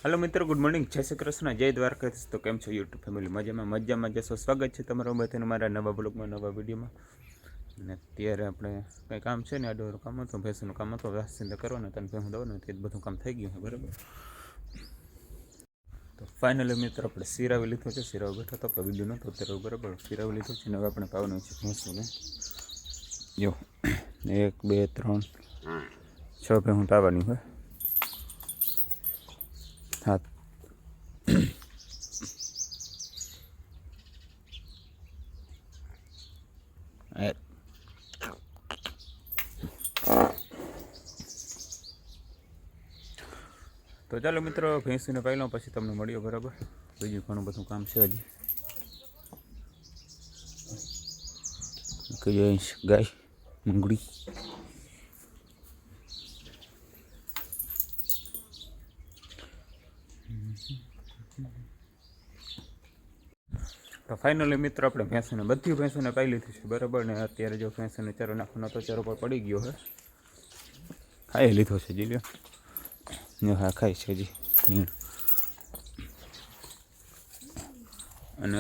Hello मित्रों, good morning, जय श्री कृष्ण, जय द्वारकाधीश। तो केम छो यूट्यूब फैमिली? मजाમાં जशो। स्वागत है तमारो बधाने मारा नवा ब्लॉगમાં, नवा विडियोમાં। અને અત્યારે આપણે કંઈ કામ છે ને, આડોર કામ હતું, ભેંસનું કામ હતું, વાસિંદા કરવાના તને ભેંસું દવાનું તે બધું કામ થઈ ગયું છે, બરાબર। તો ફાઇનલી મિત્રો આપણે સિરાવી લીધો છે, સિરાવ બેઠો તો આપણે વિડીયો નહોતો અત્યારે, બરાબર। સિરાવી લીધો છે ને હવે આપણે પાવાનું છે ભેંસુને। જો 1 2 3 6 ભેંસું પાવાની હોય। હા, તો ચાલો મિત્રો ભેંસીને પાઈ લઉં, પછી તમને મળ્યો, બરાબર। બીજું ઘણું બધું કામ છે હજી। ગાય મૂંગળી તો ફાઇનલી મિત્રો આપણે ભેંસોને બધી ભેંસોને પાઈ લીધી છે, બરાબર। ને અત્યારે જો ભેંસોને ચારો નાખવાનો તો ચારો પર પડી ગયો છે, ખાઈ લીધો છે જી લ્યો। હા, ખાય છે હજી નીણ। અને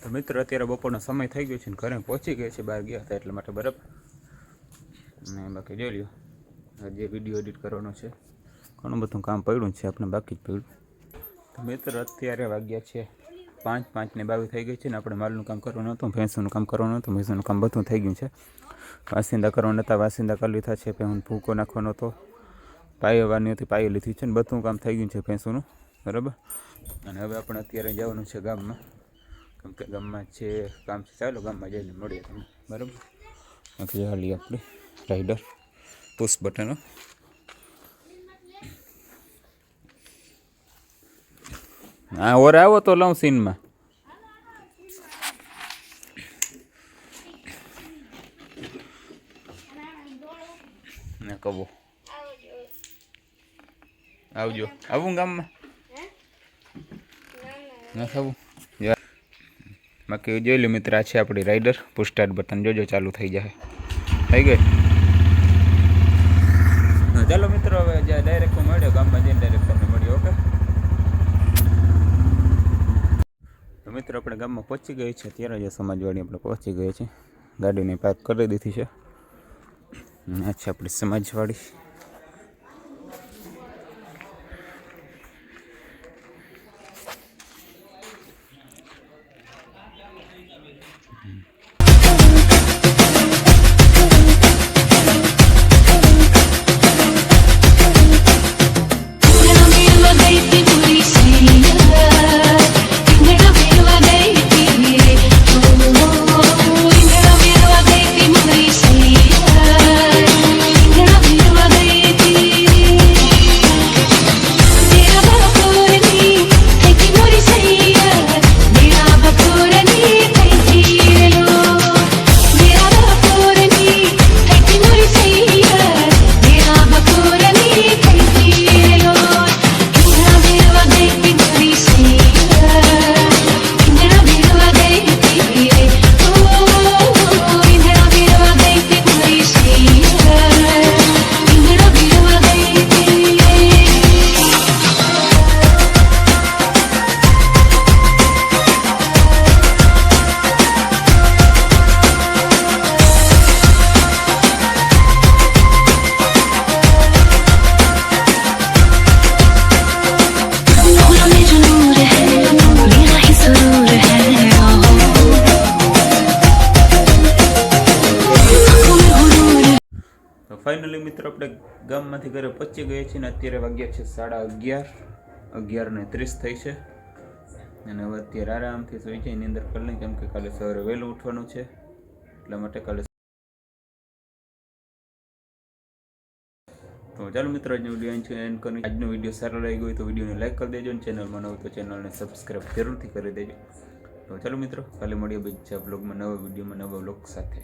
તો મિત્રો અત્યારે બપોરનો સમય થઈ ગયો છે ને ઘરે પહોંચી ગયા છે, બહાર ગયા હતા એટલા માટે, બરાબર। અને બાકી જોઈ લ્યો જે વિડીયો એડિટ કરવાનો છે, ઘણું બધું કામ પડ્યું છે આપણે, બાકી જ પડ્યું। તો મિત્રો અત્યારે વાગ્યા છે 5 ને 22 થઈ ગઈ છે ને આપણે માલનું કામ કરવાનું હતું, ભેંસોનું કામ કરવાનું હતું, ભેંસોનું કામ બધું થઈ ગયું છે। વાસિંદા કરવાના હતા, વાસિંદા કરી લીધા છે। ભેંસોને ભૂકો નાખવાનો હતો, પાયવાની હતી, પાઈ લીધી છે ને બધું કામ થઈ ગયું છે ભેંસોનું, બરાબર। અને હવે આપણે અત્યારે જવાનું છે ગામમાં, કેમ કે ગામમાં છે કામ છે। ચાલો ગામમાં જઈને મળીએ તમે, બરાબર। બાકી હાલી આપણે રાઈડર પુશ બટન। હા, ઓર આવો તો લઉં સીનમાં। ને કહો આવજો, આવું ગામમાં ના થવું। બાકી જોઈ લો મિત્ર, આ છે આપણી રાઈડર પુશ સ્ટાર્ટ બટન, જોજો ચાલુ થઈ જાય, થઈ ગઈ। ચાલો મિત્રો હવે ડાયરેક્ટ મળ્યો ગામમાં જઈને, ડાયરેક્ટ તમને મળ્યો, ઓકે। તો મિત્રો આપણે ગામમાં પહોંચી ગઈ છે, ત્યારે જ સમાજવાડી આપણે પહોંચી ગઈ છે, ગાડીને પાર્ક કરી દીધી છે। આ છે આપણી સમાજવાડી। ફાઇનલી મિત્રો આપણે ગામમાંથી ઘરે પહોંચી ગયા છીએ ને અત્યારે વાગ્યા છે 11:30 થઈ છે। અને હવે અત્યારે આરામથી સુઈ જાય, નીંદર કરી લઈ, કેમ કે કાલે સવારે વહેલું ઉઠવાનું છે, એટલા માટે કાલે। તો ચાલો મિત્રો આજનો વિડીયો એન્ડ કરી, આજનો વિડીયો સારો લાગ્યો હોય તો વિડીયોને લાઈક કરી દેજો, અને ચેનલમાં નવો તો ચેનલને સબસ્ક્રાઈબ જરૂરથી કરી દેજો। તો ચાલો મિત્રો કાલે મળીએ બીજા બ્લોગમાં, નવા વિડીયોમાં, નવા બ્લોગ સાથે।